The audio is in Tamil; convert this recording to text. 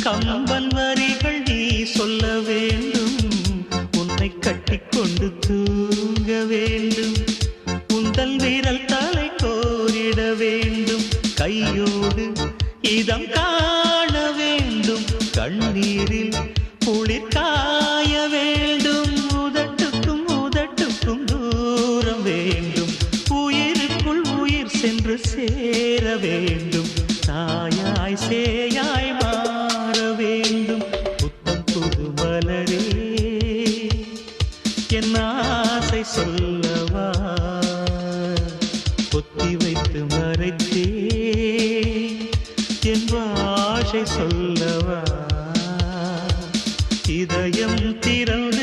கம்பன் வரிகள் நீ சொல்ல வேண்டும், உன்னை கட்டிக்கொண்டு தூங்க வேண்டும், உந்தல் வீரல் தலை கோரிட வேண்டும், கையோடு இதம் காண வேண்டும், கண்ணீரில் குளிர் காய வேண்டும், உதட்டுக்கும் உதட்டுக்கும் தூரம் வேண்டும், உயிருக்குள் உயிர் சென்று சேர வேண்டும், தாயாய் சேயாய் மாற வேண்டும். புத்தம் புது மலரே என் ஆசை சொல்லவா, பொத்தி வைத்து மறைத்தே என் பாஷை சொல்லவா, இதயம் திறந்து